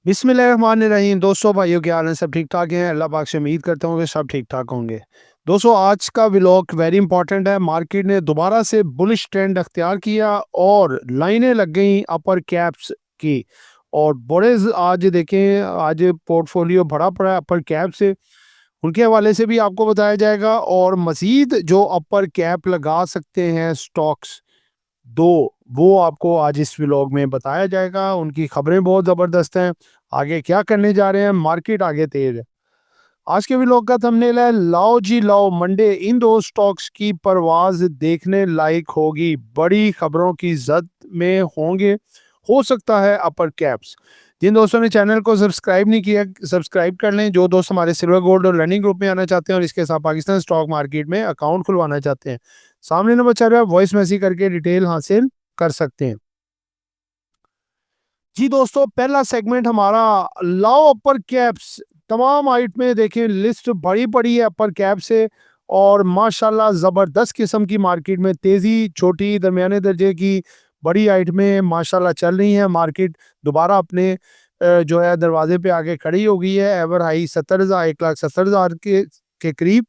बिस्मिल्लाहिर्रहमानिर्रहीम। दोस्तों, भाइयों क्या हाल है? सब ठीक ठाक हैं? अल्लाह पाक से उम्मीद करता हूँ कि सब ठीक ठाक होंगे। दोस्तों, आज का व्लॉग वेरी इंपॉर्टेंट है। मार्केट ने दोबारा से बुलिश ट्रेंड अख्तियार किया और लाइनें लग गई अपर कैप्स की। और आज देखें, आज पोर्टफोलियो भरा पड़ा है अपर कैप से। उनके हवाले से भी आपको बताया जाएगा और मजीद जो अपर कैप लगा सकते हैं स्टॉक्स दो, वो आपको आज इस व्लॉग में बताया जाएगा। उनकी खबरें बहुत ज़बरदस्त हैं। आगे क्या करने जा रहे हैं, मार्केट आगे तेज है। आज के व्लॉग का थंबनेल है लाओ जी लाओ मंडे, इन दो स्टॉक्स की परवाज देखने लायक होगी, बड़ी खबरों की जद में होंगे, हो सकता है अपर कैप्स। जिन दोस्तों ने चैनल को सब्सक्राइब नहीं किया, सब्सक्राइब कर लें। जो दोस्त हमारे सिल्वर गोल्ड और लर्निंग ग्रुप में आना चाहते हैं और इसके साथ पाकिस्तान स्टॉक मार्केट में अकाउंट खुलवाना चाहते हैं, सामने नंबर चल रहा है, वॉइस मैसेज करके डिटेल हासिल कर सकते हैं। जी दोस्तों, पहला सेगमेंट हमारा लाओ अपर कैप्स। तमाम आइट में देखें, लिस्ट बड़ी पड़ी है अपर कैप से और माशाल्लाह ज़बरदस्त किस्म की मार्केट में तेज़ी, छोटी दरमियाने दर्जे की बड़ी आइट में माशाल्लाह चल रही है। मार्केट दोबारा अपने जो है दरवाजे पे आके खड़ी हो गई है। एवर हाई 70,000, 1,70,000 के करीब,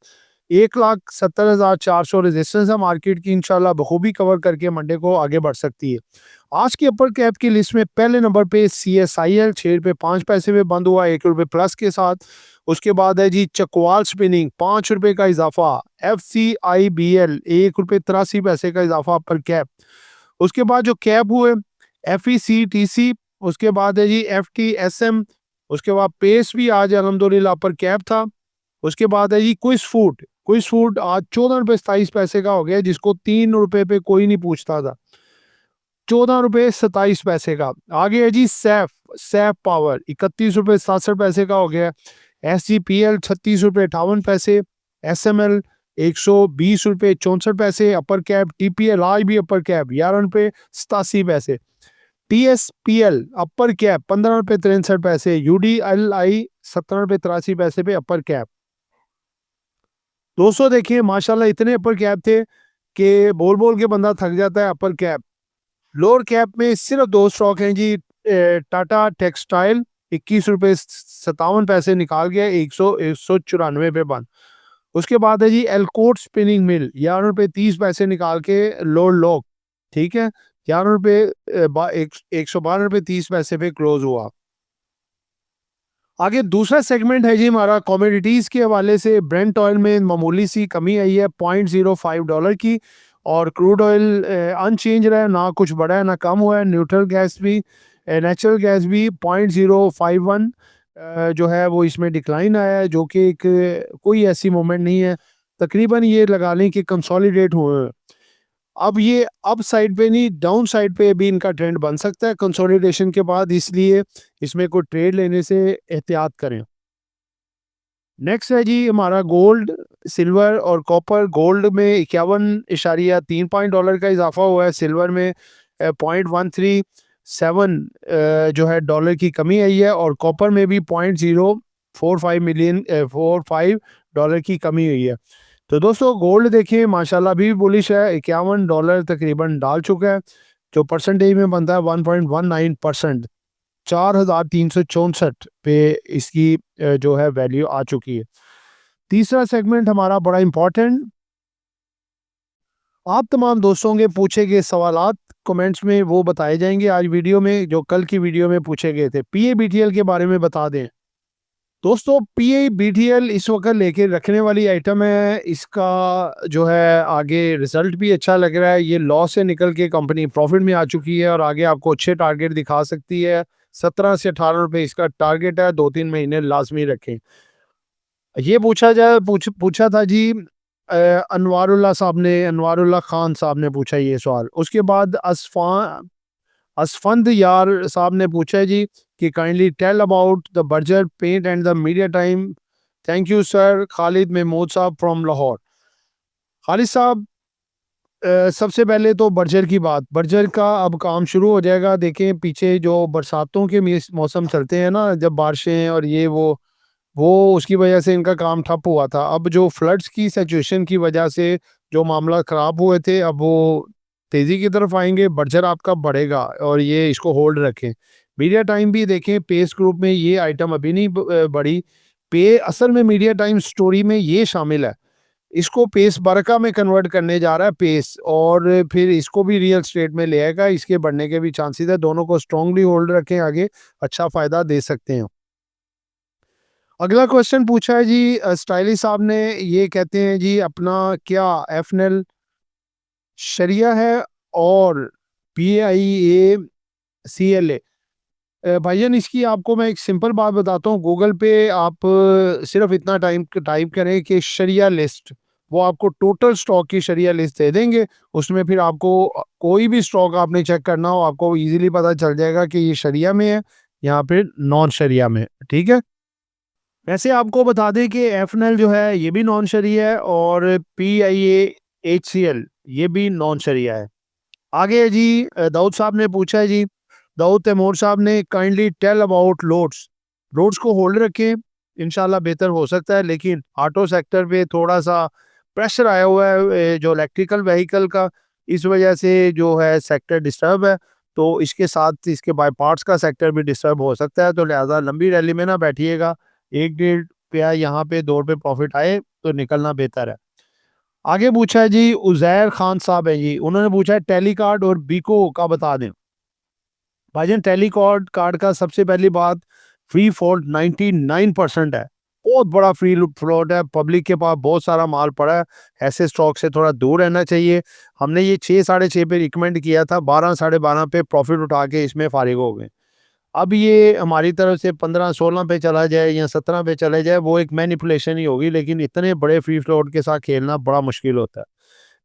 1,70,400 रेजिस्टेंस है मार्केट की। इंशाल्लाह बखूबी कवर करके मंडे को आगे बढ़ सकती है। आज की अपर कैप की लिस्ट में पहले नंबर पे CSIL 6 रुपये 5 पैसे में बंद हुआ, 1 रुपये प्लस के साथ। उसके बाद है जी चकवाल स्पिनिंग, 5 रुपये का इजाफा। FCIBL 1 रुपये 83 पैसे का इजाफा अपर कैप। उसके बाद जो कैप हुए, FECTC, उसके बाद है जी FTSM, उसके बाद पेस भी आज अल्हम्दुलिल्लाह अपर कैप था। उसके बाद है जी क्विस फूड आज 14 रुपये 27 पैसे का हो गया, जिसको 3 रुपए पे कोई नहीं पूछता था। 14 रुपये 27 पैसे का। आगे है जी सैफ पावर, 31 रुपये 67 पैसे का हो गया। SGPL 36 रुपये 58 पैसे। SML 120 रुपये 64 पैसे अपर कैप। TPL आज भी अपर कैप, 11 रुपये 87 पैसे। TSPL अपर कैप 15 रुपये 63 पैसे। UDLI 17 रुपये 83 पैसे पे अपर कैप। दोस्तों देखिए, माशाल्लाह इतने अपर कैप थे कि बोल बोल के बंदा थक जाता है। अपर कैप, लोअर कैप में सिर्फ दो स्टॉक हैं जी। टाटा टेक्सटाइल 21 रुपये 57 पैसे निकाल गया, 194 पे बंद। उसके बाद है जी एलकोट स्पिनिंग मिल, 11 रुपये 30 पैसे निकाल के लोअर लॉक, ठीक है, 112 रुपये 30 पैसे पे क्लोज हुआ। आगे दूसरा सेगमेंट है जी हमारा कमोडिटीज़ के हवाले से। ब्रेंट ऑयल में मामूली सी कमी आई है $0.05 की, और क्रूड ऑयल अनचेंज रहा है, ना कुछ बढ़ा है ना कम हुआ है। न्यूट्रल गैस भी, नेचुरल गैस भी 0.051 जो है वो इसमें डिक्लाइन आया है, जो कि एक कोई ऐसी मोमेंट नहीं है। तकरीबन ये लगा लें कि कंसोलिडेट हुए हैं। अब ये अप साइड पे नहीं, डाउन साइड पे भी इनका ट्रेंड बन सकता है कंसोलिडेशन के बाद, इसलिए इसमें कोई ट्रेड लेने से एहतियात करें। नेक्स्ट है जी हमारा गोल्ड, सिल्वर और कॉपर। गोल्ड में 51.3 $, का इजाफा हुआ है। सिल्वर में 0.137 जो है डॉलर की कमी आई है, और कॉपर में भी 0.045 की कमी हुई है। तो दोस्तों, गोल्ड देखिए माशाल्लाह भी बुलिश है, $51 तकरीबन डाल चुका है। जो परसेंटेज में बनता है 1.19%, 4,364 पे इसकी जो है वैल्यू आ चुकी है। तीसरा सेगमेंट हमारा बड़ा इंपॉर्टेंट, आप तमाम दोस्तों के पूछे गए सवालात कमेंट्स में वो बताए जाएंगे आज वीडियो में, जो कल की वीडियो में पूछे गए थे। PABTL के बारे में बता दें दोस्तों। PABTL इस वक्त लेके रखने वाली आइटम है। इसका जो है आगे रिजल्ट भी अच्छा लग रहा है। ये लॉस से निकल के कंपनी प्रॉफिट में आ चुकी है और आगे आपको अच्छे टारगेट दिखा सकती है। 17 से 18 रुपए इसका टारगेट है। 2-3 महीने लाजमी रखें। ये पूछा था जी अनवारुल्लाह खान साहब ने पूछा ये सवाल। उसके बाद असफंद यार साहब ने पूछा है जी कि kindly tell about the Berger paint and the media time. Thank you sir. Khalid Mahmood साहब फ्रॉम लाहौर। खालिद साहब, सबसे पहले तो बर्जर की बात, बर्जर का अब काम शुरू हो जाएगा। देखें, पीछे जो बरसातों के मौसम चलते हैं ना, जब बारिशें और ये वो उसकी वजह से इनका काम ठप हुआ था। अब जो फ्लड्स की सिचुएशन की वजह से जो मामला ख़राब हुए थे, अब वो तेज़ी की तरफ आएंगे। बर्जर आपका बढ़ेगा और ये इसको होल्ड रखें। मीडिया टाइम भी देखें पेस ग्रुप में ये आइटम अभी नहीं बढ़ी। पे असल में मीडिया टाइम स्टोरी में ये शामिल है। इसको पेस बरका में कन्वर्ट करने जा रहा है पेस, और फिर इसको भी रियल स्टेट में ले आएगा। इसके बढ़ने के भी चांसेस है। दोनों को स्ट्रांगली होल्ड रखें, आगे अच्छा फायदा दे सकते हैं। अगला क्वेश्चन पूछा है जी स्टाइलिश साहब ने, ये कहते हैं जी अपना क्या एफएनएल शरिया है और PIACLA। भाईजान इसकी आपको मैं एक सिंपल बात बताता हूँ। गूगल पे आप सिर्फ इतना टाइम टाइप करें कि शरिया लिस्ट, वो आपको टोटल स्टॉक की शरिया लिस्ट दे देंगे। उसमें फिर आपको कोई भी स्टॉक आपने चेक करना हो, आपको इजीली पता चल जाएगा कि ये शरिया में है, यहाँ पे नॉन शरिया में। ठीक है, वैसे आपको बता दें कि एफएनएल जो है ये भी नॉन शरिया है, और PIAHCL ये भी नॉन शरिया है। आगे है जी दाऊद साहब ने पूछा है जी, दाऊद तैमूर साहब ने, kindly tell about loads. Loads को होल्ड रखें, इंशाल्लाह बेहतर हो सकता है, लेकिन ऑटो सेक्टर पे थोड़ा सा प्रेशर आया हुआ है जो इलेक्ट्रिकल व्हीकल का, इस वजह से जो है सेक्टर डिस्टर्ब है। तो इसके साथ इसके बाय पार्ट्स का सेक्टर भी डिस्टर्ब हो सकता है, तो लिहाजा लंबी रैली में ना बैठिएगा। 1-1.5 रुपया यहाँ पे 2 रुपये प्रॉफिट आए तो निकलना बेहतर है। आगे पूछा है जी उजैर खान साहब है जी, उन्होंने पूछा है टेलीकार्ड और बीको का बता दें। भाईजान टेलीकार्ड कार्ड का सबसे पहली बात, फ्री फ्लोट 99% है। बहुत बड़ा फ्री फ्लोट है, पब्लिक के पास बहुत सारा माल पड़ा है। ऐसे स्टॉक से थोड़ा दूर रहना चाहिए। हमने ये 6-6.5 पे रिकमेंड किया था, 12-12.5 पे प्रॉफिट उठा के इसमें फारिग हो गए। अब ये हमारी तरफ से 15-16 पे चला जाए या 17 पे चले जाए, वो एक मैनिपुलेशन ही होगी, लेकिन इतने बड़े फ्री फ्लोट के साथ खेलना बड़ा मुश्किल होता है।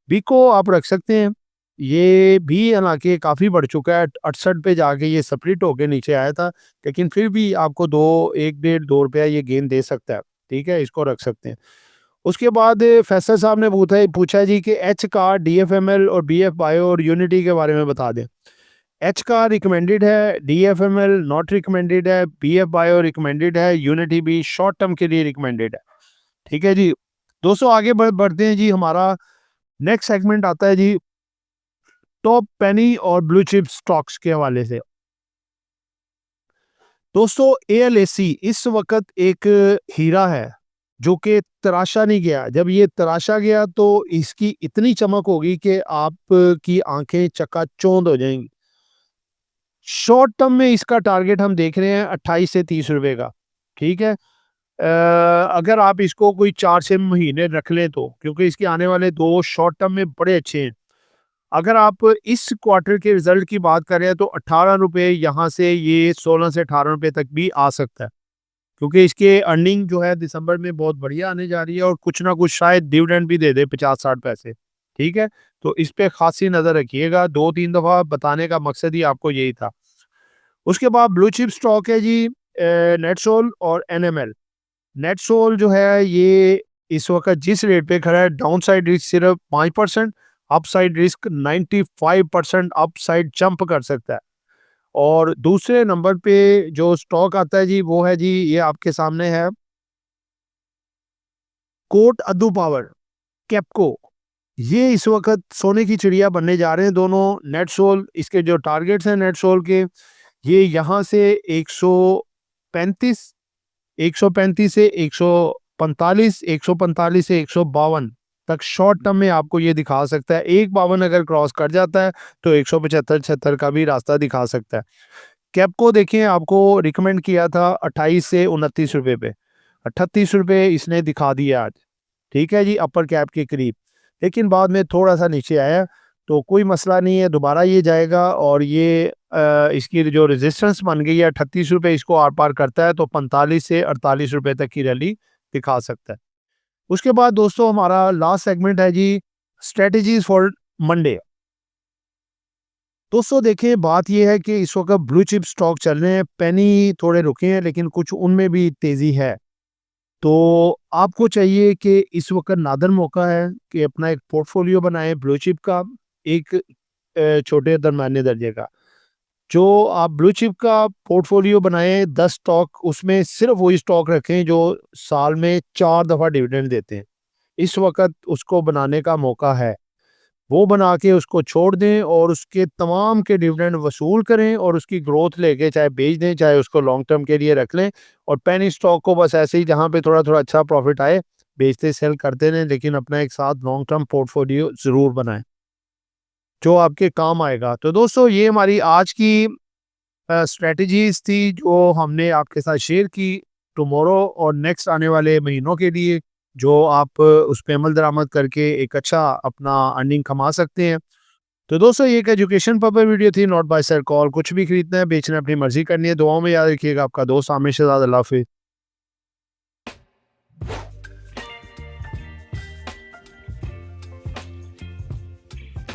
बिको आप रख सकते हैं, ये भी हालांकि काफ़ी बढ़ चुका है। 68 पे जाके ये स्प्लिट होके नीचे आया था, लेकिन फिर भी आपको 1-1.5-2 रुपया ये गेन दे सकता है। ठीक है, इसको रख सकते हैं। उसके बाद फैसल साहब ने पूछा जी कि एच का DFML और BF बायो और यूनिटी के बारे में बता दें। एच का रिकमेंडेड है, DFML नॉट रिकमेंडेड है, BF बायो रिकमेंडेड है, यूनिटी भी शॉर्ट टर्म के लिए रिकमेंडेड है। ठीक है जी दोस्तों, आगे बढ़ते हैं जी। हमारा नेक्स्ट सेगमेंट आता है जी टॉप पेनी और ब्लू चिप स्टॉक्स के हवाले से। दोस्तों ALAC इस वक्त एक हीरा है जो कि तराशा नहीं गया। जब ये तराशा गया तो इसकी इतनी चमक होगी कि आपकी आंखें चकाचौंध हो जाएंगी। शॉर्ट टर्म में इसका टारगेट हम देख रहे हैं 28 से 30 रुपए का। ठीक है, अगर आप इसको कोई 4-6 महीने रख लें तो, क्योंकि इसके आने वाले 2 शॉर्ट टर्म में बड़े अच्छे हैं। अगर आप इस क्वार्टर के रिजल्ट की बात करें तो 18 रुपए यहाँ से ये 16 से 18 रुपए तक भी आ सकता है, क्योंकि इसके अर्निंग जो है दिसंबर में बहुत बढ़िया आने जा रही है, और कुछ ना कुछ शायद डिविडेंड भी दे दे 50-60 पैसे। ठीक है, तो इस पे खासी नजर रखिएगा। 2-3 दफा बताने का मकसद ही आपको यही था। उसके बाद ब्लू चिप स्टॉक है जी नेटसोल और NML। नेटसोल जो है ये इस वक्त जिस रेट पे खड़ा है, डाउन साइड रिस्क सिर्फ 5%, अपसाइड रिस्क 95% अपसाइड जंप कर सकता है। और दूसरे नंबर पे जो स्टॉक आता है जी वो है जी, ये आपके सामने है, कोट अद्दू पावर, कैपको। ये इस वक्त सोने की चिड़िया बनने जा रहे हैं दोनों। नेटसोल, इसके जो टारगेट्स हैं नेटसोल के, ये यहाँ से 135 135 से 145, 145 से 152 तक शॉर्ट टर्म में आपको ये दिखा सकता है। 152 अगर क्रॉस कर जाता है तो 175-76 का भी रास्ता दिखा सकता है। कैप को देखें, आपको रिकमेंड किया था 28 से 29 रुपए पे, 38 रुपए इसने दिखा दिया आज। ठीक है जी, अपर कैप के करीब, लेकिन बाद में थोड़ा सा नीचे आया, तो कोई मसला नहीं है, दोबारा ये जाएगा। और ये इसकी जो रेजिस्टेंस बन गई है 38 रुपये, इसको आर पार करता है तो 45 से 48 रुपये तक की रैली दिखा सकता है। उसके बाद दोस्तों हमारा लास्ट सेगमेंट है जी स्ट्रेटजीज फॉर मंडे। दोस्तों देखें, बात यह है कि इस वक्त ब्लू चिप स्टॉक चल रहे हैं, पेनी थोड़े रुके हैं, लेकिन कुछ उनमें भी तेजी है। तो आपको चाहिए कि इस वक्त नादर मौका है कि अपना एक पोर्टफोलियो बनाएं ब्लू चिप का, एक छोटे दरमियाने दर्जे का। जो आप ब्लू चिप का पोर्टफोलियो बनाएं 10 स्टॉक, उसमें सिर्फ वही स्टॉक रखें जो साल में 4 दफ़ा डिविडेंड देते हैं। इस वक्त उसको बनाने का मौका है। वो बना के उसको छोड़ दें और उसके तमाम के डिविडेंड वसूल करें और उसकी ग्रोथ लेके चाहे बेच दें, चाहे उसको लॉन्ग टर्म के लिए रख लें और पेनी स्टॉक को बस ऐसे ही जहाँ पे थोड़ा-थोड़ा अच्छा प्रॉफिट आए, बेचते सेल करते रहें, लेकिन अपना एक साथ लॉन्ग टर्म पोर्टफोलियो ज़रूर बनाएँ, जो आपके काम आएगा। तो दोस्तों ये हमारी आज की स्ट्रैटेजीज़ थी जो हमने आपके साथ शेयर की टुमारो और नेक्स्ट आने वाले महीनों के लिए, जो आप उस पे अमल दरामद करके एक अच्छा अपना अर्निंग कमा सकते हैं। तो दोस्तों ये एक एजुकेशन पर्पस वीडियो थी, नॉट बाय सेल कॉल। कुछ भी खरीदना है, बेचना है, अपनी मर्ज़ी करनी है। दुआओं में याद रखिएगा। आपका दोस्त आमिर शहजाद। अल्लाह हाफ़िज़।